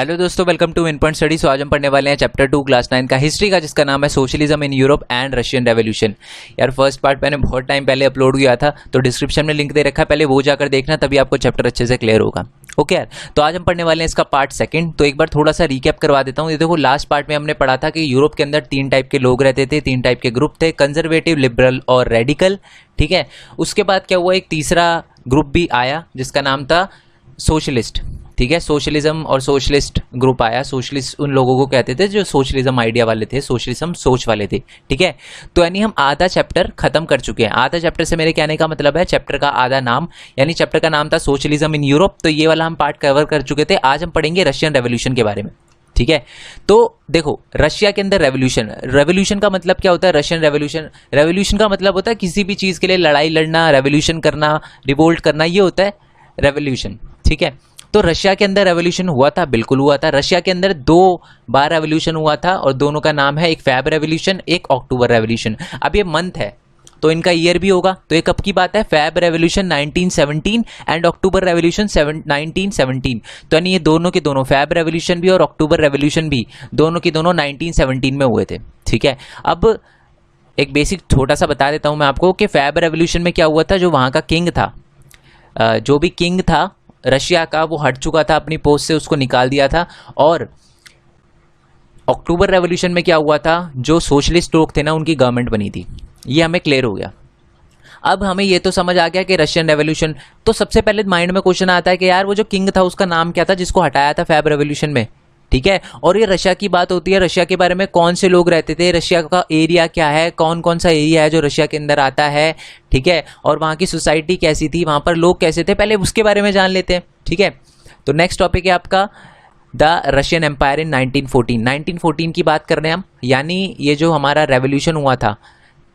Hello दोस्तों, welcome to win point study. So आज हम पढ़ने वाले हैं चैप्टर 2 क्लास 9 का हिस्ट्री का, जिसका नाम है socialism in Europe and Russian revolution. यार फर्स्ट पार्ट मैंने बहुत टाइम पहले अपलोड किया था, तो डिस्क्रिप्शन में लिंक दे रखा है, पहले वो जाकर देखना, तभी आपको चैप्टर अच्छे से क्लियर होगा। ओके यार, तो आज हम पढ़ने वाले हैं इसका पार्ट सेकंड। तो एक बार थोड़ा सा रिकैप करवा देता हूँ। ये देखो, लास्ट पार्ट में हमने पढ़ा था कि यूरोप के अंदर 3 टाइप के लोग रहते थे, 3 टाइप के ग्रुप थे, कंजर्वेटिव, लिबरल और रेडिकल। ठीक है, उसके बाद क्या हुआ, एक तीसरा ग्रुप भी आया जिसका नाम था सोशलिस्ट। ठीक है, सोशलिज्म और सोशलिस्ट ग्रुप आया। सोशलिस्ट उन लोगों को कहते थे जो सोशलिज्म आइडिया वाले थे, सोशलिज्म सोच वाले थे। ठीक है, तो यानी हम आधा चैप्टर खत्म कर चुके हैं। आधा चैप्टर से मेरे कहने का मतलब है चैप्टर का आधा नाम, यानी चैप्टर का नाम था सोशलिज्म इन यूरोप। तो ये वाला हम पार्ट कवर कर चुके थे। आज हम पढ़ेंगे रशियन रेवोल्यूशन के बारे में। ठीक है, तो देखो, रशिया के अंदर रेवोल्यूशन का मतलब क्या होता है? रशियन रेवोल्यूशन का मतलब होता है किसी भी चीज़ के लिए लड़ाई लड़ना, रेवोल्यूशन करना, रिवोल्ट करना, ये होता है रेवोल्यूशन। ठीक है, तो रशिया के अंदर रेवोल्यूशन हुआ था, बिल्कुल हुआ था। रशिया के अंदर 2 बार रेवोल्यूशन हुआ था और दोनों का नाम है, एक फैब रेवोल्यूशन, एक अक्टूबर रेवोल्यूशन। अब ये मंथ है तो इनका ईयर भी होगा। तो ये कब की बात है? Feb revolution 1917 and October revolution 1917। तो यानी ये दोनों के दोनों, फैब रेवोल्यूशन भी और अक्टूबर रेवोल्यूशन भी, दोनों के दोनों 1917 में हुए थे। ठीक है, अब एक बेसिक छोटा सा बता देता हूँ मैं आपको कि फैब रेवोल्यूशन में क्या हुआ था। जो वहाँ का किंग था, जो भी किंग था रशिया का, वो हट चुका था अपनी पोस्ट से, उसको निकाल दिया था। और अक्टूबर रेवोल्यूशन में क्या हुआ था, जो सोशलिस्ट लोग थे ना, उनकी गवर्नमेंट बनी थी। ये हमें क्लियर हो गया। अब हमें ये तो समझ आ गया कि रशियन रेवोल्यूशन, तो सबसे पहले माइंड में क्वेश्चन आता है कि यार वो जो किंग था उसका नाम क्या था जिसको हटाया था फैब रेवोल्यूशन में। ठीक है, और ये रशिया की बात होती है। रशिया के बारे में कौन से लोग रहते थे, रशिया का एरिया क्या है, कौन कौन सा एरिया है जो रशिया के अंदर आता है। ठीक है, और वहाँ की सोसाइटी कैसी थी, वहाँ पर लोग कैसे थे, पहले उसके बारे में जान लेते हैं। ठीक है, तो नेक्स्ट टॉपिक है आपका द रशियन एम्पायर इन 1914। 1914 की बात कर रहे हैं हम, यानी ये जो हमारा रेवोल्यूशन हुआ था,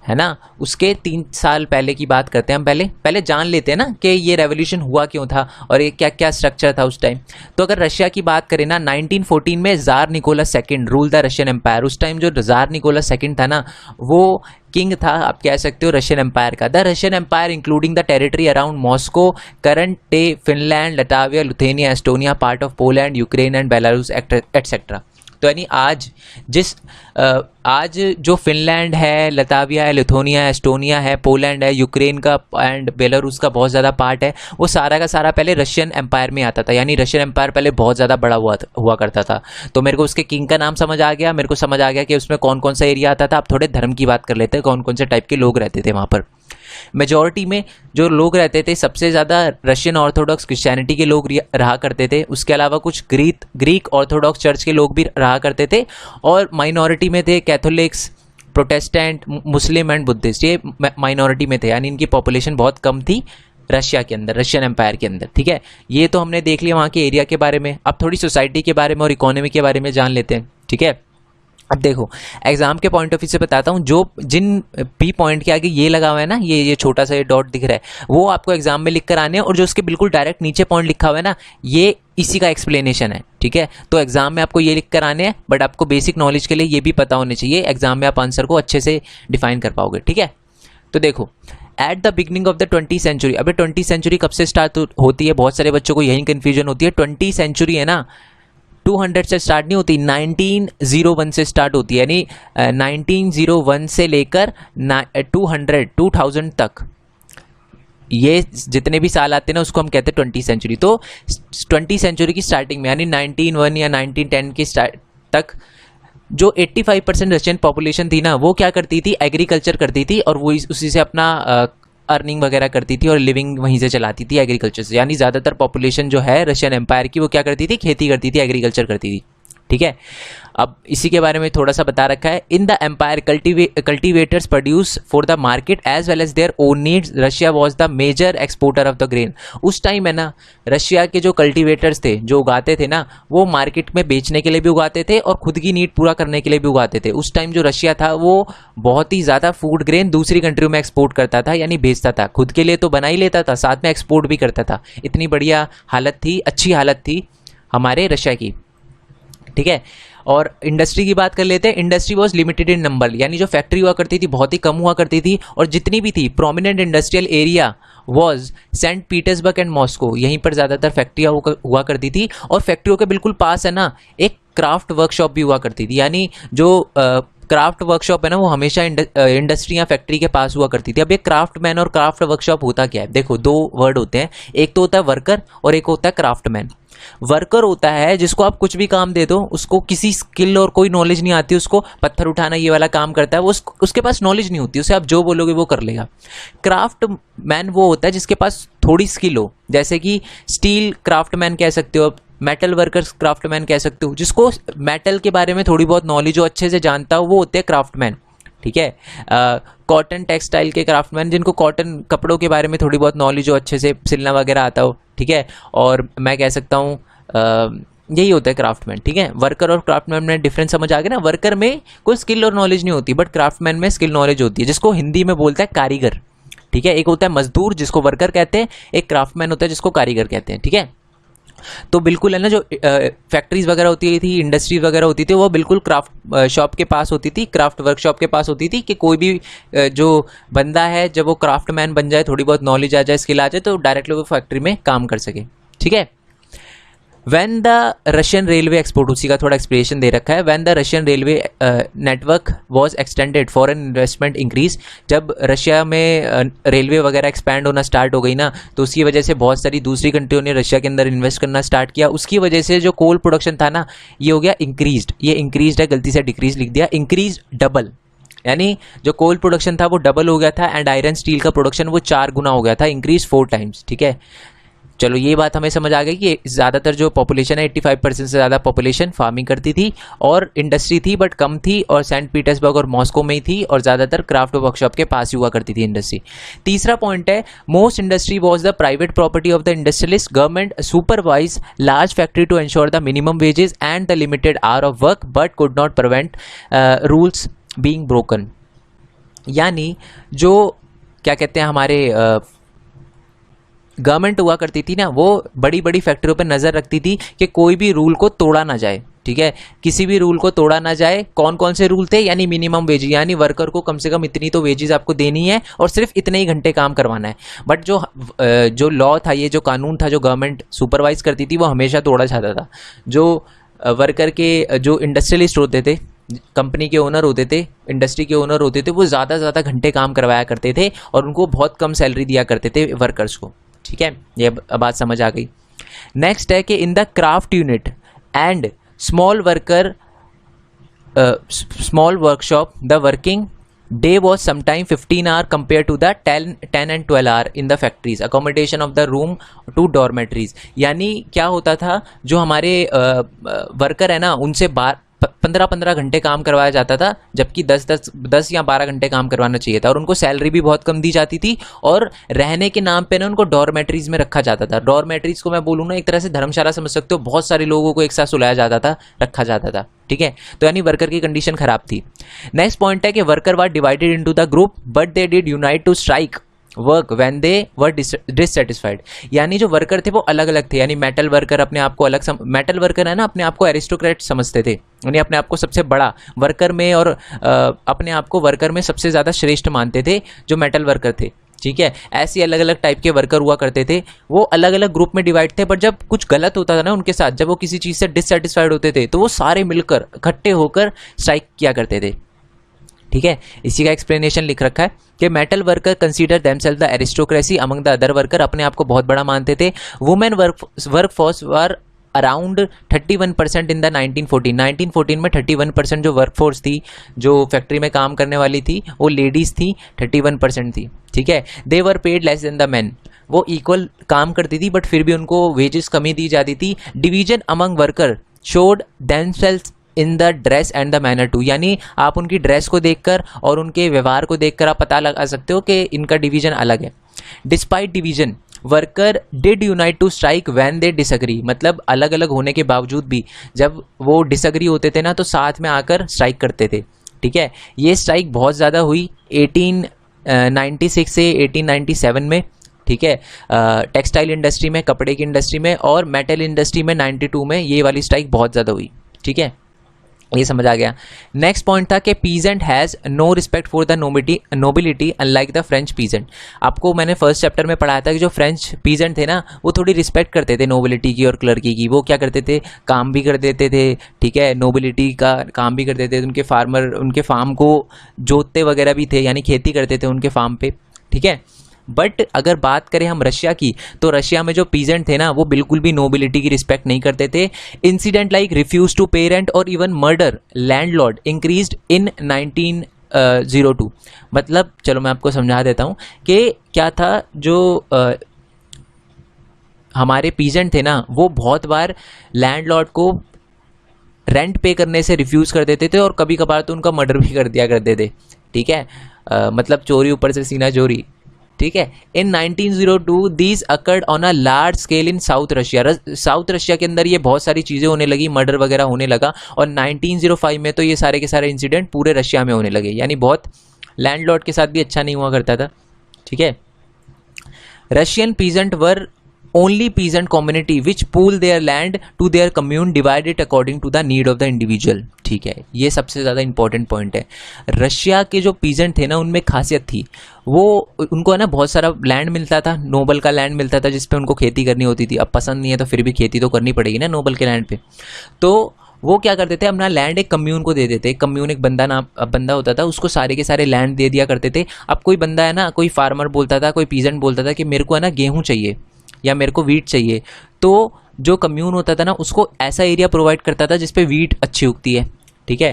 है ना, उसके 3 साल पहले की बात करते हैं हम। पहले जान लेते हैं ना कि ये रेवोल्यूशन हुआ क्यों था और ये क्या क्या स्ट्रक्चर था उस टाइम। तो अगर रशिया की बात करें ना, 1914 में tsar Nicholas second rule the Russian empire. उस टाइम जो ज़ार निकोलस सेकंड था ना, वो किंग था, आप कह सकते हो, रशियन एम्पायर का। The Russian empire including the territory around Moscow, current day Finland, Latvia, Lithuania, Estonia, part of Poland, Ukraine and Belarus etcetera. तो यानी आज जो फिनलैंड है, लताविया है, लिथुआनिया है, एस्टोनिया है, पोलैंड है, यूक्रेन का एंड बेलारूस का बहुत ज़्यादा पार्ट है, वो सारा का सारा पहले रशियन एम्पायर में आता था। यानी रशियन एम्पायर पहले बहुत ज़्यादा बड़ा हुआ करता था। तो मेरे को उसके किंग का नाम समझ आ गया, मेरे को समझ आ गया कि उसमें कौन कौन सा एरिया आता था। अब थोड़े धर्म की बात कर लेते हैं, कौन कौन से टाइप के लोग रहते थे वहाँ पर। मेजॉरिटी में जो लोग रहते थे, सबसे ज़्यादा रशियन ऑर्थोडॉक्स क्रिश्चियनिटी के लोग रहा करते थे। उसके अलावा कुछ ग्रीक ऑर्थोडॉक्स चर्च के लोग भी रहा करते थे। और माइनॉरिटी में थे Catholics, Protestant, Muslim and Buddhist, ये माइनॉरिटी में थे। यानी इनकी पॉपुलेशन बहुत कम थी रशिया के अंदर, रशियन एम्पायर के अंदर। ठीक है, ये तो हमने देख लिया वहाँ के एरिया के बारे में। अब थोड़ी सोसाइटी के बारे में और इकोनॉमी के बारे में जान लेते हैं। ठीक है, अब देखो, एग्जाम के पॉइंट ऑफ व्यू से बताता हूँ, जो जिन पी पॉइंट के आगे ये लगा हुआ है ना, ये छोटा सा ये डॉट दिख रहा है, वो आपको एग्जाम में लिख कर आने हैं। और जो उसके बिल्कुल डायरेक्ट नीचे पॉइंट लिखा हुआ है ना, ये इसी का एक्सप्लेनेशन है। ठीक है, तो एग्जाम में आपको ये लिख कर आने हैं, बट आपको बेसिक नॉलेज के लिए ये भी पता होने चाहिए। एग्जाम में आप आंसर को अच्छे से डिफाइन कर पाओगे। ठीक है, तो देखो, at the beginning of the 20th century. अबे 20th सेंचुरी कब से स्टार्ट होती है? बहुत सारे बच्चों को यही कन्फ्यूजन होती है। 20th सेंचुरी है ना, 200 से स्टार्ट नहीं होती, 1901 से स्टार्ट होती है। यानी 1901 से लेकर 2000 तक, ये जितने भी साल आते हैं ना, उसको हम कहते हैं 20th सेंचुरी। तो 20th सेंचुरी की स्टार्टिंग में, यानी 1901 या 1910 की तक, जो 85% रशियन पॉपुलेशन थी ना, वो क्या करती थी, एग्रीकल्चर करती थी। और वो उसी से अपना अर्निंग वगैरह करती थी और लिविंग वहीं से चलाती थी, एग्रीकल्चर से। यानी ज़्यादातर पॉपुलेशन जो है रशियन एम्पायर की, वो क्या करती थी, खेती करती थी, एग्रीकल्चर करती थी। ठीक है, अब इसी के बारे में थोड़ा सा बता रखा है। In the empire cultivators produce for the market as well as their own needs. Russia was the major exporter of the grain. उस टाइम है ना, रशिया के जो कल्टिवेटर्स थे, जो उगाते थे ना, वो मार्केट में बेचने के लिए भी उगाते थे और खुद की नीड पूरा करने के लिए भी उगाते थे। उस टाइम जो रशिया था, वो बहुत ही ज़्यादा फूड ग्रेन दूसरी कंट्रियों में एक्सपोर्ट करता था, यानी भेजता था। खुद के लिए तो बना ही लेता था, साथ में एक्सपोर्ट भी करता था। इतनी बढ़िया हालत थी, अच्छी हालत थी हमारे रशिया की। ठीक है, और इंडस्ट्री की बात कर लेते हैं। Industry was limited in number, यानी जो फैक्ट्री हुआ करती थी बहुत ही कम हुआ करती थी, और जितनी भी थी prominent industrial area was sent Petersburg and Moscow, यहीं पर ज़्यादातर फैक्ट्रियाँ हुआ करती थी। और फैक्ट्रियों के बिल्कुल पास है ना एक क्राफ्ट वर्कशॉप भी हुआ करती थी, यानी जो क्राफ्ट वर्कशॉप है ना वो हमेशा इंडस्ट्री या फैक्ट्री के पास हुआ करती थी। अब ये क्राफ्टमैन और क्राफ्ट वर्कशॉप होता क्या है, देखो दो वर्ड होते हैं, एक तो होता है वर्कर और एक होता है क्राफ्टमैन। वर्कर होता है जिसको आप कुछ भी काम दे दो, उसको किसी स्किल और कोई नॉलेज नहीं आती, उसको पत्थर उठाना ये वाला काम करता है, वो उसके पास नॉलेज नहीं होती, उसे आप जो बोलोगे वो कर लेगा। क्राफ्ट मैन वो होता है जिसके पास थोड़ी स्किल हो, जैसे कि स्टील क्राफ्टमैन कह सकते हो, मेटल वर्कर्स क्राफ्टमैन कह सकते हो, जिसको मेटल के बारे में थोड़ी बहुत नॉलेज हो, अच्छे से जानता हो, वो होते हैं क्राफ्टमैन। ठीक है, कॉटन टेक्सटाइल के क्राफ्टमैन जिनको कॉटन कपड़ों के बारे में थोड़ी बहुत नॉलेज हो, अच्छे से सिलना वगैरह आता हो। ठीक है, और मैं कह सकता हूँ यही होता है क्राफ्टमैन। ठीक है, वर्कर और क्राफ्टमैन में डिफरेंस समझ आ गया ना। वर्कर में कोई स्किल और नॉलेज नहीं होती, बट क्राफ्टमैन में स्किल नॉलेज होती है, जिसको हिंदी में बोलता है कारीगर। ठीक है, एक होता है मजदूर जिसको वर्कर कहते हैं, एक क्राफ्टमैन होता है जिसको कारीगर कहते हैं। ठीक है, तो बिल्कुल है ना, जो फैक्ट्रीज वगैरह होती थी, इंडस्ट्रीज वगैरह होती थी, वो बिल्कुल क्राफ्ट शॉप के पास होती थी, क्राफ्ट वर्कशॉप के पास होती थी, कि कोई भी जो बंदा है जब वो क्राफ्टमैन बन जाए, थोड़ी बहुत नॉलेज आ जाए, स्किल आ जाए, तो डायरेक्टली वो फैक्ट्री में काम कर सके। ठीक है, when the Russian railway export, उसी का थोड़ा एक्सप्लेनेशन दे रखा है। When the Russian railway network was extended, foreign investment increase, जब रशिया में रेलवे वगैरह एक्सपैंड होना स्टार्ट हो गई ना, तो उसकी वजह से बहुत सारी दूसरी कंट्रियों ने रशिया के अंदर इन्वेस्ट करना स्टार्ट किया। उसकी वजह से जो कोल प्रोडक्शन था ना, ये हो गया इंक्रीज्ड, ये इंक्रीज्ड है, गलती से डिक्रीज लिख दिया, इंक्रीज डबल, यानी जो कोल प्रोडक्शन था वो डबल हो गया था, एंड आयरन स्टील का प्रोडक्शन वो 4 गुना हो गया था, इंक्रीज 4 टाइम्स। ठीक है, चलो ये बात हमें समझ आ गई कि ज़्यादातर जो पॉपुलेशन है 85% से ज़्यादा पॉपुलेशन फार्मिंग करती थी, और इंडस्ट्री थी बट कम थी, और सेंट पीटर्सबर्ग और मॉस्को में ही थी, और ज़्यादातर क्राफ्ट वर्कशॉप के पास ही हुआ करती थी इंडस्ट्री। तीसरा पॉइंट है, most industry was the private property of the industrialist, government supervise large factory to ensure the minimum wages and the limited hour of work, but could not prevent rules being broken. यानी जो क्या कहते हैं, हमारे government हुआ करती थी ना, वो बड़ी बड़ी फैक्ट्रियों पर नज़र रखती थी कि कोई भी रूल को तोड़ा ना जाए। ठीक है, किसी भी रूल को तोड़ा ना जाए। कौन कौन से रूल थे, यानी मिनिमम वेज, यानी वर्कर को कम से कम इतनी तो वेजेस आपको देनी है और सिर्फ इतने ही घंटे काम करवाना है। बट जो लॉ था, ये जो कानून था जो गवर्नमेंट सुपरवाइज करती थी, वो हमेशा तोड़ा जाता था। जो वर्कर के जो इंडस्ट्रियलिस्ट होते थे, कंपनी के ओनर होते थे, इंडस्ट्री के ओनर होते थे, वो ज़्यादा से ज़्यादा घंटे काम करवाया करते थे और उनको बहुत कम सैलरी दिया करते थे वर्कर्स को। ठीक है, ये बात समझ आ गई। नेक्स्ट है कि in the craft unit and small workshop the working day was sometime 15 hour compare to the 10 and 12 hour in the factories, accommodation of the room to dormitories. यानी क्या होता था, जो हमारे वर्कर है ना, उनसे 15-15 घंटे काम करवाया जाता था, जबकि 10 या 12 घंटे काम करवाना चाहिए था, और उनको सैलरी भी बहुत कम दी जाती थी, और रहने के नाम पे ना उनको डॉर्मेटरीज में रखा जाता था। डॉर्मेटरीज को मैं बोलूँ ना, एक तरह से धर्मशाला समझ सकते हो, बहुत सारे लोगों को एक साथ सुलाया जाता था, रखा जाता था। ठीक है, तो यानी वर्कर की कंडीशन खराब थी। नेक्स्ट पॉइंट है कि worker were divided into the group but they did unite to strike work when they were dissatisfied. यानी जो वर्कर थे वो अलग अलग थे, यानी मेटल वर्कर अपने आप को अलग मेटल वर्कर है ना, अपने आप को एरिस्टोक्रेट समझते थे, यानी अपने आप को सबसे बड़ा वर्कर में, और अपने आप को वर्कर में सबसे ज़्यादा श्रेष्ठ मानते थे जो मेटल वर्कर थे। ठीक है, ऐसे अलग अलग टाइप के वर्कर हुआ करते थे, वो अलग अलग ग्रुप में डिवाइड थे, बट जब कुछ गलत होता था ना उनके साथ, जब वो किसी चीज़ से डिससेटिस्फाइड होते थे, तो वो सारे मिलकर इकट्ठे होकर स्ट्राइक किया करते थे। ठीक है, इसी का एक्सप्लेनेशन लिख रखा है कि metal worker consider themselves the aristocracy among the other worker, अपने आप को बहुत बड़ा मानते थे। Women workforce were around 31% in the 1914 में 31% जो वर्कफोर्स थी, जो फैक्ट्री में काम करने वाली थी, वो लेडीज़ थी, 31% थी। ठीक है, they were paid less than the man, वो इक्वल काम करती थी बट फिर भी उनको वेजेस कमी दी जाती थी। Division among worker showed themselves in the dress and the manner too, यानी आप उनकी ड्रेस को देखकर और उनके व्यवहार को देखकर आप पता लगा सकते हो कि इनका डिवीजन अलग है। Despite division worker did unite to strike when they disagree, मतलब अलग अलग होने के बावजूद भी जब वो डिसएग्री होते थे ना, तो साथ में आकर स्ट्राइक करते थे। ठीक है, ये स्ट्राइक बहुत ज़्यादा हुई 1896 से 1897 में। ठीक है, टेक्सटाइल इंडस्ट्री में, कपड़े की इंडस्ट्री में, और मेटल इंडस्ट्री में 92 में ये वाली स्ट्राइक बहुत ज़्यादा हुई। ठीक है, ये समझ आ गया। नेक्स्ट पॉइंट था कि peasant has no respect for the nobility unlike the French peasant. आपको मैंने फर्स्ट चैप्टर में पढ़ाया था कि जो फ्रेंच पीजेंट थे ना वो थोड़ी रिस्पेक्ट करते थे नोबिलिटी की और क्लर्की की। वो क्या करते थे, काम भी कर देते थे, ठीक है, नोबिलिटी का काम भी कर देते थे, उनके फार्मर उनके फार्म को जोतते वगैरह भी थे, यानी खेती करते थे उनके फार्म पे, ठीक है। बट अगर बात करें हम रशिया की, तो रशिया में जो पीजेंट थे ना वो बिल्कुल भी नोबिलिटी की रिस्पेक्ट नहीं करते थे। इंसिडेंट लाइक रिफ्यूज टू पे रेंट और इवन मर्डर लैंडलॉर्ड इंक्रीज्ड इन 1902। मतलब चलो मैं आपको समझा देता हूँ कि क्या था। जो हमारे पीजेंट थे ना वो बहुत बार लैंडलॉर्ड को रेंट पे करने से रिफ्यूज़ कर देते थे और कभी कभार तो उनका मर्डर भी कर दिया करते थे, ठीक है। मतलब चोरी ऊपर से सीना चोरी, ठीक है। इन 1902 these occurred on a large scale in south Russia. South Russia के अंदर ये बहुत सारी चीज़ें होने लगी, मर्डर वगैरह होने लगा। और 1905 में तो ये सारे के सारे इंसिडेंट पूरे रशिया में होने लगे, यानी बहुत लैंडलॉर्ड के साथ भी अच्छा नहीं हुआ करता था, ठीक है। Russian peasant were only peasant community which pool their land to their commune divided according to the need of the individual, ठीक है। ये सबसे ज़्यादा इंपॉर्टेंट पॉइंट है। रशिया के जो पीजेंट थे ना उनमें खासियत थी, वो उनको है ना बहुत सारा लैंड मिलता था, नोबल का लैंड मिलता था जिस पे उनको खेती करनी होती थी। अब पसंद नहीं है तो फिर भी खेती तो करनी पड़ेगी ना नोबल के लैंड पे। तो वो क्या करते थे, अपना लैंड एक कम्यून को दे देते। कम्यून एक बंदा होता था, उसको सारे के सारे लैंड दे दिया करते थे। अब कोई बंदा है ना, कोई फार्मर बोलता था, कोई पीजेंट बोलता था कि मेरे को है ना गेहूँ चाहिए या मेरे को वीट चाहिए, तो जो कम्यून होता था ना उसको ऐसा एरिया प्रोवाइड करता था जिसपे वीट अच्छी उगती है, ठीक है।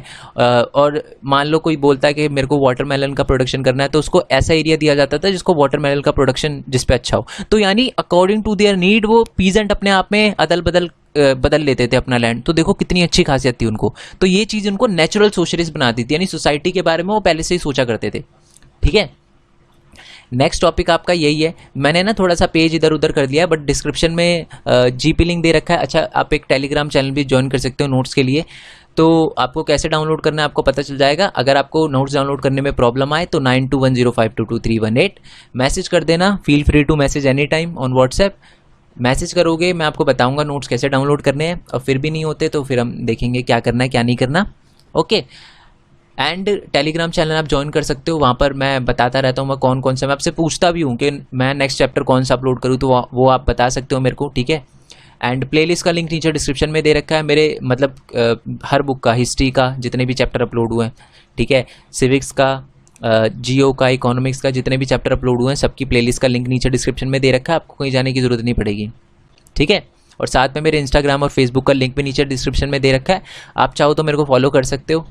और मान लो कोई बोलता है कि मेरे को वाटरमेलन का प्रोडक्शन करना है, तो उसको ऐसा एरिया दिया जाता था जिसको वाटरमेलन का प्रोडक्शन जिस पे अच्छा हो। तो यानी अकॉर्डिंग टू देयर नीड वो पीजेंट अपने आप में बदल लेते थे अपना लैंड। तो देखो कितनी अच्छी खासियत थी उनको। तो ये चीज़ उनको नेचुरल सोशलिस्ट बनाती थी, यानी सोसाइटी के बारे में वो पहले से ही सोचा करते थे, ठीक है। नेक्स्ट टॉपिक आपका यही है। मैंने ना थोड़ा सा पेज इधर उधर कर दिया है, बट डिस्क्रिप्शन में जीपी लिंक दे रखा है। अच्छा, आप एक टेलीग्राम चैनल भी ज्वाइन कर सकते हो नोट्स के लिए। तो आपको कैसे डाउनलोड करना है आपको पता चल जाएगा। अगर आपको नोट्स डाउनलोड करने में प्रॉब्लम आए तो 9210522318 मैसेज कर देना। Feel free to message any time on WhatsApp. Message करोगे मैं आपको बताऊंगा नोट्स कैसे डाउनलोड करने हैं, और फिर भी नहीं होते तो फिर हम देखेंगे क्या करना है क्या नहीं करना, ओके। एंड टेलीग्राम चैनल आप ज्वाइन कर सकते हो, वहाँ पर मैं बताता रहता हूँ मैं कौन कौन सा, मैं आपसे पूछता भी हूँ कि मैं नेक्स्ट चैप्टर कौन सा अपलोड करूँ, तो वो आप बता सकते हो मेरे को, ठीक है। एंड प्लेलिस्ट का लिंक नीचे डिस्क्रिप्शन में दे रखा है। मेरे मतलब हर बुक का, हिस्ट्री का जितने भी चैप्टर अपलोड हुए हैं, ठीक है, सिविक्स का, जियो का, इकोनॉमिक्स का जितने भी चैप्टर अपलोड हुए हैं सबकी प्लेलिस्ट का लिंक नीचे डिस्क्रिप्शन में दे रखा है। आपको कहीं जाने की ज़रूरत नहीं पड़ेगी, ठीक है। और साथ में मेरे इंस्टाग्राम और फेसबुक का लिंक भी नीचे डिस्क्रिप्शन में दे रखा है। आप चाहो तो मेरे को फॉलो कर सकते हो,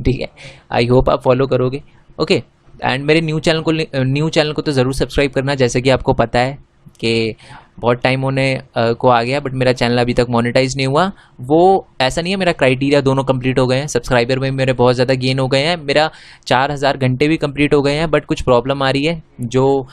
ठीक है। आई होप आप फॉलो करोगे, ओके। एंड मेरे न्यू चैनल को तो ज़रूर सब्सक्राइब करना। जैसे कि आपको पता है कि बहुत टाइम होने को आ गया, बट मेरा चैनल अभी तक मोनेटाइज नहीं हुआ। वो ऐसा नहीं है, मेरा क्राइटेरिया दोनों कंप्लीट हो गए हैं, सब्सक्राइबर में मेरे बहुत ज़्यादा गेन हो गए हैं, मेरा 4000 घंटे भी कंप्लीट हो गए हैं। बट कुछ प्रॉब्लम आ रही है जो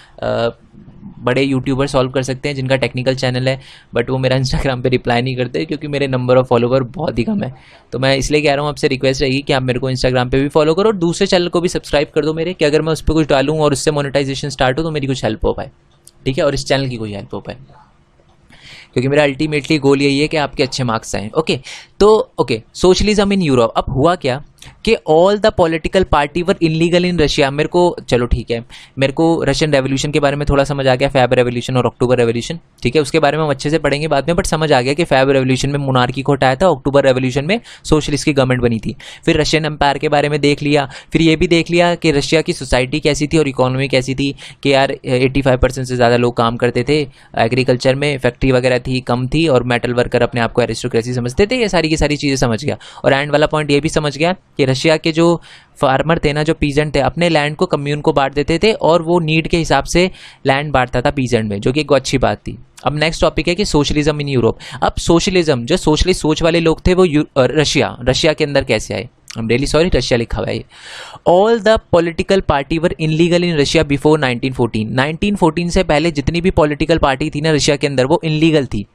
बड़े यूट्यूबर सॉल्व कर सकते हैं जिनका टेक्निकल चैनल है, बट वो मेरा इंस्टाग्राम पे रिप्लाई नहीं करते क्योंकि मेरे नंबर ऑफ फॉलोवर बहुत ही कम है। तो मैं इसलिए कह रहा हूँ, आपसे रिक्वेस्ट रहेगी कि आप मेरे को इंस्टाग्राम पे भी फॉलो करो और दूसरे चैनल को भी सब्सक्राइब कर दो मेरे, कि अगर मैं उस पर कुछ डालूँ और उससे मोनेटाइजेशन स्टार्ट हो तो मेरी कुछ हेल्प हो पाए, ठीक है, और इस चैनल की कोई हेल्प हो पाए, क्योंकि मेरा अल्टीमेटली गोल यही है कि आपके अच्छे मार्क्स आएँ, ओके। तो ओके, सोशलिज्म इन यूरोप। अब हुआ क्या कि all the political party were illegal in Russia. मेरे को चलो ठीक है, मेरे को रशियन रेवोल्यूशन के बारे में थोड़ा समझ आ गया, फैब रेवोल्यूशन और अक्टूबर रेवोल्यूशन, ठीक है। उसके बारे में हम अच्छे से पढ़ेंगे बाद में, बट समझ आ गया कि फैब रेवोल्यूशन में मोनार्की को हटाया था, अक्टूबर रेवोल्यूशन में सोशलिस्ट की गवर्नमेंट बनी थी। फिर रशियन एम्पायर के बारे में देख लिया, फिर ये भी देख लिया कि रशिया की सोसाइटी कैसी थी और इकोनॉमी कैसी थी, कि यार 85% से ज़्यादा लोग काम करते थे एग्रीकल्चर में, फैक्ट्री वगैरह थी कम थी, और मेटल वर्कर अपने आप को एरिस्टोक्रेसी समझते थे। ये सारी की सारी चीज़ें समझ गया। और एंड वाला पॉइंट ये भी समझ गया कि रशिया के जो फार्मर थे ना, जो पीजेंट थे, अपने लैंड को कम्यून को बांट देते थे और वो नीड के हिसाब से लैंड बांटता था पीजेंट में, जो कि एक अच्छी बात थी। अब नेक्स्ट टॉपिक है कि सोशलिज्म इन यूरोप। अब सोशलिज्म, जो सोशलिस्ट सोच वाले लोग थे वो रशिया के अंदर कैसे आए। I'm really sorry, रशिया लिखा हुआ है। All the political party were illegal in Russia before 1914। 1914 से पहले जितनी भी पॉलिटिकल पार्टी थी ना रशिया के अंदर, वो इनलीगल थी।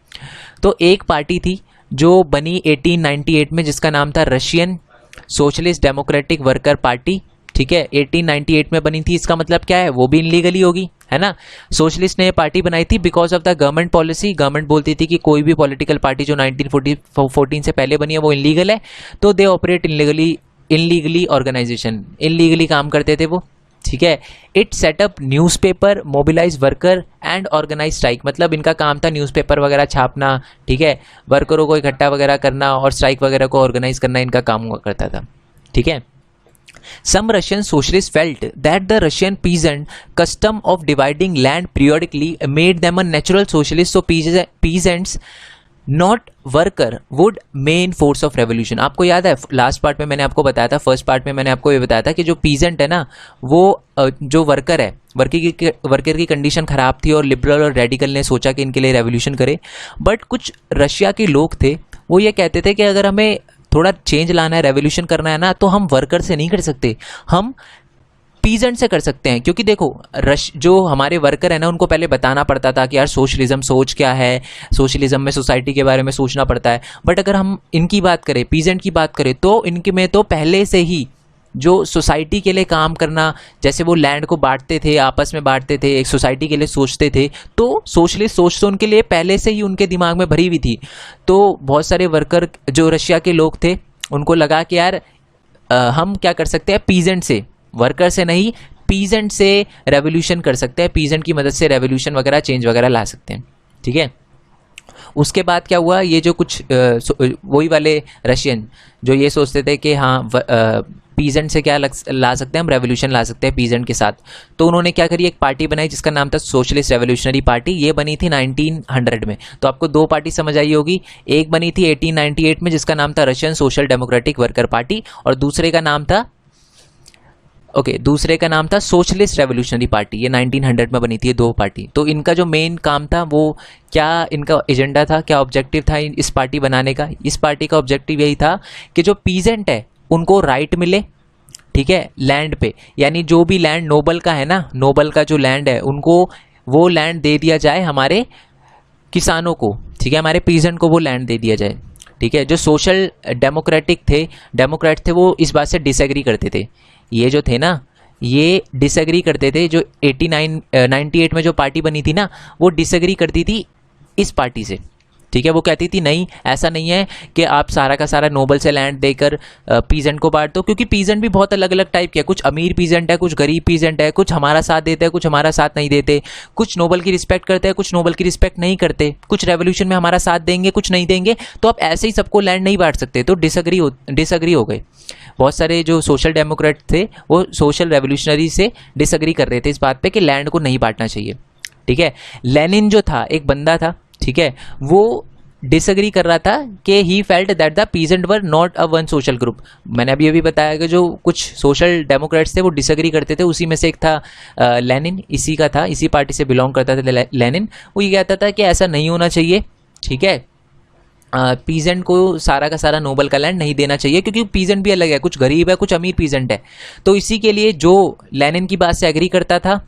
तो एक पार्टी थी जो बनी 1898 में, जिसका नाम था Russian socialist democratic worker party, ठीक है, 1898 में बनी थी, इसका मतलब क्या है, वो भी इनलीगली होगी, है ना। सोशलिस्ट ने ये पार्टी बनाई थी because of the government policy. Government बोलती थी कि कोई भी पॉलिटिकल पार्टी जो 1914 से पहले बनी है वो इनलीगल है, तो दे ऑपरेट इनलीगली ऑर्गेनाइजेशन, इनलीगली काम करते थे वो, ठीक है। It set up newspaper, mobilise worker and organise strike, मतलब इनका काम था न्यूज़पेपर वगैरह छापना, ठीक है, वर्करों को इकट्ठा वगैरह करना और स्ट्राइक वगैरह को ऑर्गेनाइज करना, इनका काम हुआ करता था, ठीक है। Some Russian socialists felt that the Russian peasant custom of dividing land periodically made them a natural socialist, so peasants not worker would main force of revolution. आपको याद है लास्ट पार्ट में मैंने आपको बताया था, फर्स्ट पार्ट में मैंने आपको ये बताया था कि जो पीजेंट है ना, वो जो वर्कर है, वर्कर की कंडीशन ख़राब थी और लिबरल और रेडिकल ने सोचा कि इनके लिए रेवोल्यूशन करे। बट कुछ रशिया के लोग थे, वो ये कहते थे कि अगर हमें थोड़ा चेंज लाना है, रेवोल्यूशन करना है ना, तो हम वर्कर से नहीं कर सकते, हम पीजेंट से कर सकते हैं। क्योंकि देखो जो हमारे वर्कर है ना, उनको पहले बताना पड़ता था कि यार सोशलिज्म सोच क्या है, सोशलिज्म में सोसाइटी के बारे में सोचना पड़ता है। बट अगर हम इनकी बात करें, पीजेंट की बात करें, तो इनके में तो पहले से ही जो सोसाइटी के लिए काम करना, जैसे वो लैंड को बांटते थे, आपस में बांटते थे, एक सोसाइटी के लिए सोचते थे, तो सोशलिस्ट सोच तो उनके लिए पहले से ही उनके दिमाग में भरी हुई थी। तो बहुत सारे वर्कर जो रशिया के लोग थे, उनको लगा कि यार हम क्या कर सकते हैं, पीजेंट से, वर्कर से नहीं, पीजेंट से रेवोल्यूशन कर सकते हैं, पीजेंट की मदद से रेवोल्यूशन वगैरह, चेंज वगैरह ला सकते हैं, ठीक है। उसके बाद क्या हुआ, ये जो कुछ वही वाले रशियन जो ये सोचते थे कि हाँ पीजेंट से क्या ला सकते हैं हम, रेवोल्यूशन ला सकते हैं पीजेंट के साथ, तो उन्होंने क्या करी, एक पार्टी बनाई जिसका नाम था सोशलिस्ट रेवोल्यूशनरी पार्टी। ये बनी थी 1900 में। तो आपको दो पार्टी समझ आई होगी, एक बनी थी 1898 में जिसका नाम था Russian social democratic worker party, और दूसरे का नाम था सोशलिस्ट रेवोल्यूशनरी पार्टी। ये 1900 में बनी थी, ये दो पार्टी। तो इनका जो मेन काम था, वो क्या इनका एजेंडा था, क्या ऑब्जेक्टिव था इस पार्टी बनाने का, इस पार्टी का ऑब्जेक्टिव यही था कि जो पीजेंट है उनको राइट मिले, ठीक है, लैंड पे, यानी जो भी लैंड नोबल का है ना, नोबल का जो लैंड है, उनको वो लैंड दे दिया जाए हमारे किसानों को, ठीक है, हमारे पीजेंट को वो लैंड दे दिया जाए, ठीक है। जो सोशल डेमोक्रेट थे वो इस बात से डिसएग्री करते थे। ये जो थे ना, ये डिसएग्री करते थे, जो 98 में जो पार्टी बनी थी ना, वो डिसएग्री करती थी इस पार्टी से, ठीक है। वो कहती थी नहीं, ऐसा नहीं है कि आप सारा का सारा नोबल से लैंड देकर पीजेंट को बांट दो, क्योंकि पीजेंट भी बहुत अलग अलग टाइप के हैं। कुछ अमीर पीजेंट है, कुछ गरीब पीजेंट है, कुछ हमारा साथ देते हैं, कुछ हमारा साथ नहीं देते, कुछ नोबल की रिस्पेक्ट करते हैं, कुछ नोबल की रिस्पेक्ट नहीं करते, कुछ रेवोल्यूशन में हमारा साथ देंगे, कुछ नहीं देंगे। तो आप ऐसे ही सबको लैंड नहीं बांट सकते, तो डिसएग्री हो गए। बहुत सारे जो सोशल डेमोक्रेट थे वो सोशल रेवोल्यूशनरी से डिसएग्री कर रहे थे इस बात पे कि लैंड को नहीं बांटना चाहिए, ठीक है। लेनिन जो था, एक बंदा था, ठीक है, वो डिसएग्री कर रहा था कि he felt that the peasant were not a one social group. मैंने अभी अभी बताया कि जो कुछ सोशल डेमोक्रेट्स थे वो डिसएग्री करते थे, उसी में से एक था लेनिन, इसी का था, इसी पार्टी से बिलोंग करता था लेनिन। वो ये कहता था कि ऐसा नहीं होना चाहिए, ठीक है, पीजेंट को सारा का सारा नोबल का लैंड नहीं देना चाहिए, क्योंकि पीजेंट भी अलग है, कुछ गरीब है, कुछ अमीर पीजेंट है। तो इसी के लिए जो लेनिन की बात से एग्री करता था,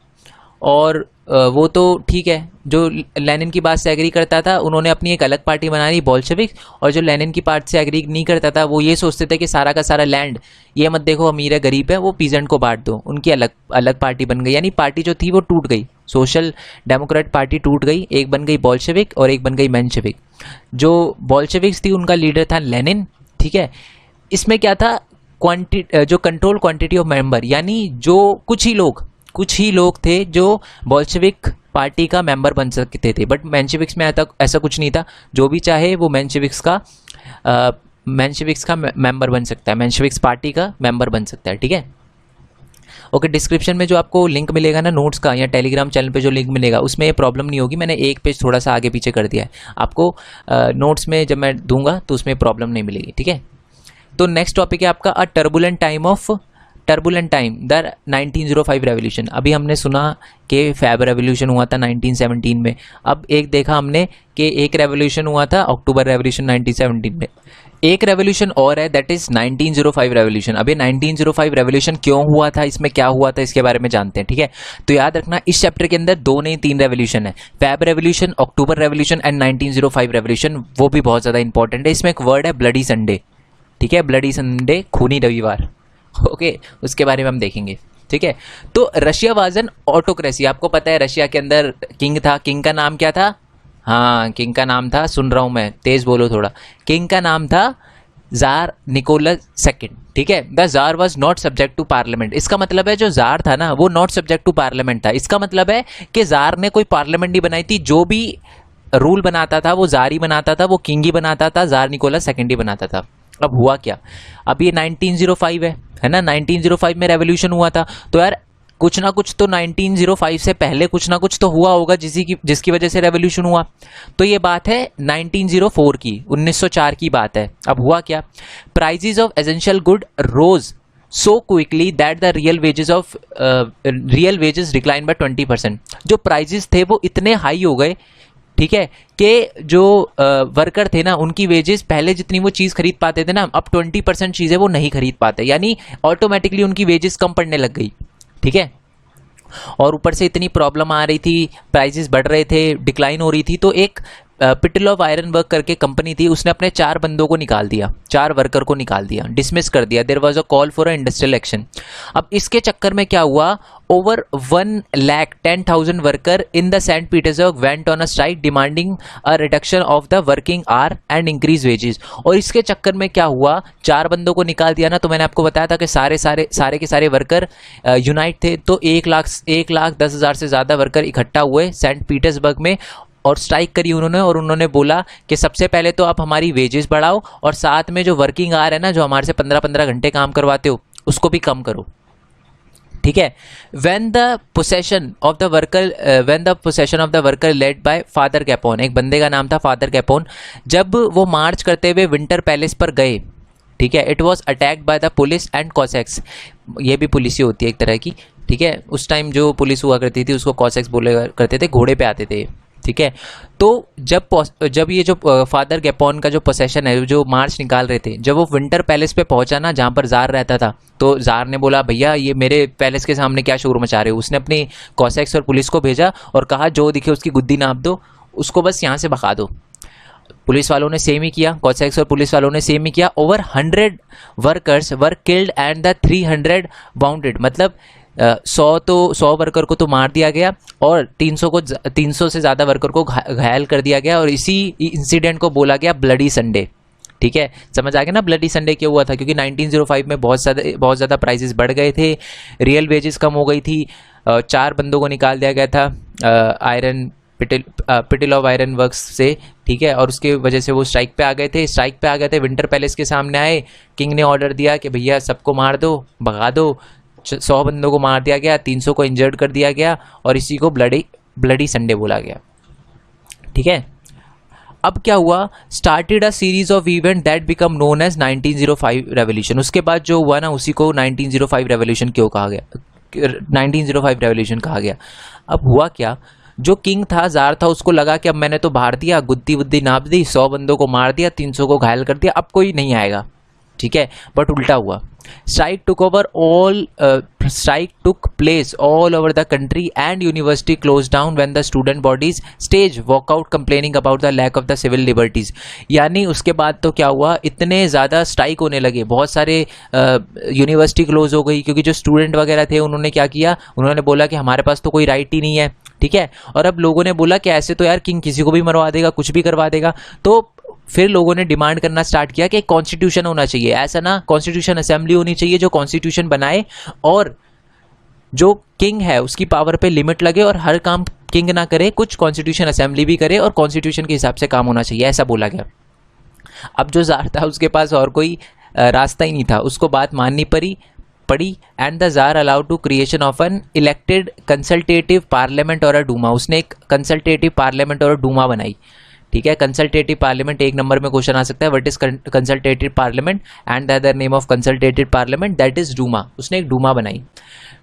और वो तो ठीक है, जो लेनिन की बात से एग्री करता था, उन्होंने अपनी एक अलग पार्टी बना ली, बोल्शेविक। और जो लेनिन की बात से एग्री नहीं करता था, वो ये सोचते थे कि सारा का सारा लैंड, ये मत देखो अमीर है गरीब है, वो पीजेंट को बांट दो। उनकी अलग अलग पार्टी बन गई, यानी पार्टी जो थी वो टूट गई, सोशल डेमोक्रेट पार्टी टूट गई, एक बन गई बोल्शेविक और एक बन गई मेंशेविक। जो बोल्शेविक्स थी उनका लीडर था लेनिन, ठीक है। इसमें क्या था, जो कंट्रोल क्वांटिटी ऑफ मेंबर, यानी जो कुछ ही लोग थे जो बोल्शेविक पार्टी का मेंबर बन सकते थे। बट मेंशेविक्स में ऐसा कुछ नहीं था, जो भी चाहे वो मेंशेविक्स का मेंबर बन सकता है, मेंशेविक्स पार्टी का मेंबर बन सकता है, ठीक है। ओके, डिस्क्रिप्शन में जो आपको लिंक मिलेगा ना नोट्स का, या टेलीग्राम चैनल पे जो लिंक मिलेगा, उसमें ये प्रॉब्लम नहीं होगी, मैंने एक पेज थोड़ा सा आगे पीछे कर दिया है। आपको नोट्स में जब मैं दूंगा तो उसमें प्रॉब्लम नहीं मिलेगी, ठीक है। तो नेक्स्ट टॉपिक है आपका अ टर्बुलेंट टाइम द 1905 रेवोल्यूशन। अभी हमने सुना कि फैब रेवोल्यूशन हुआ था 1917 में। अब एक देखा हमने कि एक रेवोल्यूशन हुआ था अक्टूबर रेवोल्यूशन 1917 में। एक रेवोल्यूशन और है, दैट इज 1905 रेवोल्यूशन। अभी 1905 रेवोल्यूशन क्यों हुआ था, इसमें क्या हुआ था, इसके बारे में जानते हैं, ठीक है। तो याद रखना, इस चैप्टर के अंदर 2 नहीं 3 रेवोल्यूशन है, Feb revolution, October revolution and 1905 revolution. वो भी बहुत ज़्यादा इंपॉर्टेंट है। इसमें एक वर्ड है ब्लडी संडे, ठीक है, ब्लडी संडे, खूनी रविवार, ओके, उसके बारे में हम देखेंगे। ठीक है, तो रशिया वाज एन ऑटोक्रेसी। आपको पता है रशिया के अंदर किंग था, किंग का नाम क्या था? हाँ, किंग का नाम था, सुन रहा हूँ मैं, तेज बोलो थोड़ा। किंग का नाम था जार निकोलस सेकंड। ठीक है, the tsar was not subject to parliament. इसका मतलब है जो जार था ना वो नॉट सब्जेक्ट टू पार्लियामेंट था। इसका मतलब है कि जार ने कोई पार्लियामेंट नहीं बनाई थी, जो भी रूल बनाता था वो जार ही बनाता था, वो किंग ही बनाता था, जार निकोलस सेकंड ही बनाता था। अब हुआ क्या, अब ये 1905 है ना, 1905 में रेवोल्यूशन हुआ था, तो यार कुछ ना कुछ तो 1905 से पहले कुछ ना कुछ तो हुआ होगा जिसकी वजह से रेवोल्यूशन हुआ। तो ये बात है 1904 की, 1904 की बात है। अब हुआ क्या, prices of essential good rose so quickly that the real wages declined by 20%। जो प्राइजेस थे वो इतने हाई हो गए, ठीक है, कि जो वर्कर थे ना उनकी वेजेस पहले जितनी वो चीज़ खरीद पाते थे ना, अब 20% चीज़ें वो नहीं खरीद पाते, यानी ऑटोमेटिकली उनकी वेजेस कम पड़ने लग गई। ठीक है, और ऊपर से इतनी प्रॉब्लम आ रही थी, प्राइसेस बढ़ रहे थे, डिक्लाइन हो रही थी, तो एक पिटल ऑफ आयरन वर्क करके कंपनी थी, उसने अपने 4 बंदों को निकाल दिया, 4 वर्कर को निकाल दिया, डिसमिस कर दिया। There was a call for a industrial action. अब इसके चक्कर में क्या हुआ, over 1,10,000 worker in the Saint Petersburg went on a strike demanding a reduction of the working hour and increase wages. और इसके चक्कर में क्या हुआ, 4 बंदों को निकाल दिया ना, तो मैंने आपको बताया था कि सारे के सारे वर्कर यूनाइट थे, तो 1,10,000 से ज़्यादा वर्कर इकट्ठा हुए सेंट पीटर्सबर्ग में और स्ट्राइक करी उन्होंने। और उन्होंने बोला कि सबसे पहले तो आप हमारी वेजेस बढ़ाओ और साथ में जो वर्किंग आवर है ना, जो हमारे से 15-15 घंटे काम करवाते हो, उसको भी कम करो। ठीक है, when the possession of the worker led by father Capone, एक बंदे का नाम था फादर कैपोन, जब वो मार्च करते हुए विंटर पैलेस पर गए, ठीक है, it was attacked by the police and cos x. ये भी पुलिस ही होती है एक तरह की। ठीक है, उस टाइम जो पुलिस हुआ करती थी उसको कॉसेक्स बोले करते थे, घोड़े पे आते थे। ठीक है, तो जब ये जो फादर गैपोन का जो पोसेशन है, जो मार्च निकाल रहे थे, जब वो विंटर पैलेस पे पहुंचा ना जहाँ पर जार रहता था, तो जार ने बोला भैया ये मेरे पैलेस के सामने क्या शोर मचा रहे हो। उसने अपनी कॉसेक्स और पुलिस को भेजा और कहा जो दिखे उसकी गुद्दी नाप दो, उसको बस यहाँ से भगा दो। पुलिस वालों ने सेम ही किया, कॉसेक्स और पुलिस वालों ने सेम ही किया। Over 100 workers were killed and the 300 bounded. मतलब 100 वर्कर को तो मार दिया गया और 300 से ज़्यादा वर्कर को घायल कर दिया गया। और इसी इंसिडेंट को बोला गया ब्लडी संडे। ठीक है, समझ आ गया ना ब्लडी संडे क्यों हुआ था, क्योंकि 1905 में बहुत ज़्यादा प्राइसेस बढ़ गए थे, रियल वेजेस कम हो गई थी, 4 बंदों को निकाल दिया गया था आयरन पिटल ऑफ आयरन वर्क्स से। ठीक है, और उसके वजह से वो स्ट्राइक पे आ गए थे, विंटर पैलेस के सामने आए। किंग ने ऑर्डर दिया कि भैया सबको मार दो, भगा दो। 100 बंदों को मार दिया गया, 300 को इंजर्ड कर दिया गया और इसी को ब्लडी संडे बोला गया। ठीक है, अब क्या हुआ, started a series of event that become known as 1905 revolution. उसके बाद जो हुआ ना उसी को 1905 रेवोल्यूशन क्यों कहा गया, 1905 रेवोल्यूशन कहा गया। अब हुआ क्या, जो किंग था, जार था, उसको लगा कि अब मैंने तो बाहर दिया, गुद्दी वुद्दी नाप दी, 100 बंदों को मार दिया, 300 को घायल कर दिया, अब कोई नहीं आएगा। ठीक है, बट उल्टा हुआ। Strike took place all over the country and university close down when the student bodies stage walkout complaining about the lack of the civil liberties. यानी उसके बाद तो क्या हुआ, इतने ज़्यादा स्ट्राइक होने लगे, बहुत सारे यूनिवर्सिटी क्लोज हो गई, क्योंकि जो स्टूडेंट वगैरह थे उन्होंने क्या किया, उन्होंने बोला कि हमारे पास तो कोई राइट ही नहीं है। ठीक है, और अब लोगों ने बोला कि ऐसे तो यार किंग किसी को भी मरवा देगा, कुछ भी करवा देगा। तो फिर लोगों ने डिमांड करना स्टार्ट किया कि कॉन्स्टिट्यूशन होना चाहिए, ऐसा ना कॉन्स्टिट्यूशन असेंबली होनी चाहिए जो कॉन्स्टिट्यूशन बनाए और जो किंग है उसकी पावर पे लिमिट लगे और हर काम किंग ना करे, कुछ कॉन्स्टिट्यूशन असेंबली भी करे और कॉन्स्टिट्यूशन के हिसाब से काम होना चाहिए, ऐसा बोला गया। अब जो जार था उसके पास और कोई रास्ता ही नहीं था, उसको बात माननी पड़ी and the tsar allowed to creation of an elected consultative parliament और अ डूमा। उसने एक कंसल्टेटिव पार्लियामेंट और डूमा बनाई। ठीक है, कंसल्टेटिव पार्लियामेंट 1 नंबर में क्वेश्चन आ सकता है, what is consultative parliament and the other name of consultative parliament that is Duma. उसने एक डूमा बनाई।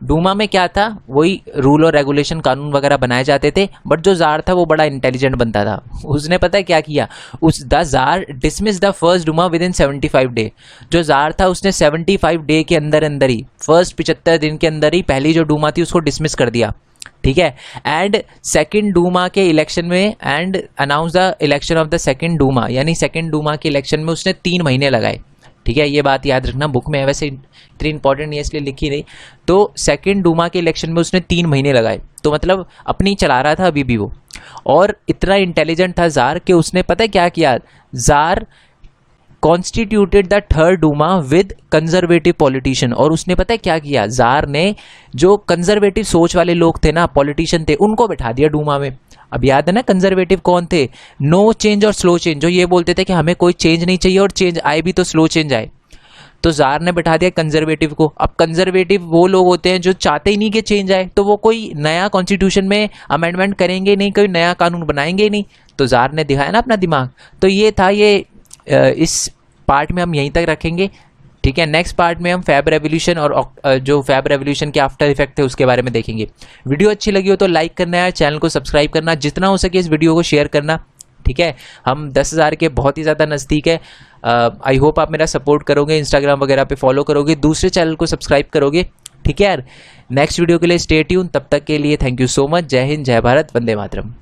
डूमा में क्या था, वही रूल और रेगुलेशन कानून वगैरह बनाए जाते थे, बट जो जार था वो बड़ा इंटेलिजेंट बनता था। उसने पता है क्या किया, the jar dismiss the first Duma with in 75 day. जो जार था उसने 75 डे के अंदर ही, फर्स्ट 75 दिन के अंदर ही पहली जो डूमा थी उसको डिसमिस कर दिया। ठीक है, एंड सेकंड डूमा के इलेक्शन में and announce the election of the second Duma, यानी सेकंड डूमा के इलेक्शन में उसने 3 महीने लगाए। ठीक है, ये बात याद रखना, बुक में है वैसे इतनी इंपॉर्टेंट नहीं है इसलिए लिखी नहीं। तो सेकंड डूमा के इलेक्शन में उसने 3 महीने लगाए, तो मतलब अपनी चला रहा था अभी भी वो। और इतना इंटेलिजेंट था जार कि उसने पता है क्या किया, jar constituted the third Duma with conservative politician. और उसने पता है क्या किया, जार ने जो कंजर्वेटिव सोच वाले लोग थे ना, पॉलिटिशियन थे, उनको बैठा दिया डूमा में। अब याद है ना कंजर्वेटिव कौन थे, नो चेंज और स्लो चेंज, जो ये बोलते थे कि हमें कोई चेंज नहीं चाहिए और चेंज आए भी तो स्लो चेंज आए। तो जार ने बैठा दिया कंजर्वेटिव को। अब कंजर्वेटिव वो लोग होते हैं जो चाहते ही नहीं कि चेंज आए, तो वो कोई नया कॉन्स्टिट्यूशन में अमेंडमेंट करेंगे नहीं, कोई नया कानून बनाएंगे नहीं। तो जार ने दिखाया ना अपना दिमाग। तो ये था, ये इस पार्ट में हम यहीं तक रखेंगे, ठीक है। नेक्स्ट पार्ट में हम फैब रेवोल्यूशन और जो फैब रेवोल्यूशन के आफ्टर इफेक्ट थे उसके बारे में देखेंगे। वीडियो अच्छी लगी हो तो लाइक करना है, चैनल को सब्सक्राइब करना, जितना हो सके इस वीडियो को शेयर करना, ठीक है। हम 10,000 के बहुत ही ज़्यादा नज़दीक है। आई होप आप मेरा सपोर्ट करोगे, इंस्टाग्राम वगैरह पे फॉलो करोगे, दूसरे चैनल को सब्सक्राइब करोगे, ठीक है यार। नेक्स्ट वीडियो के लिए स्टे ट्यून, तब तक के लिए थैंक यू सो मच। जय हिंद, जय भारत, वंदे मातरम।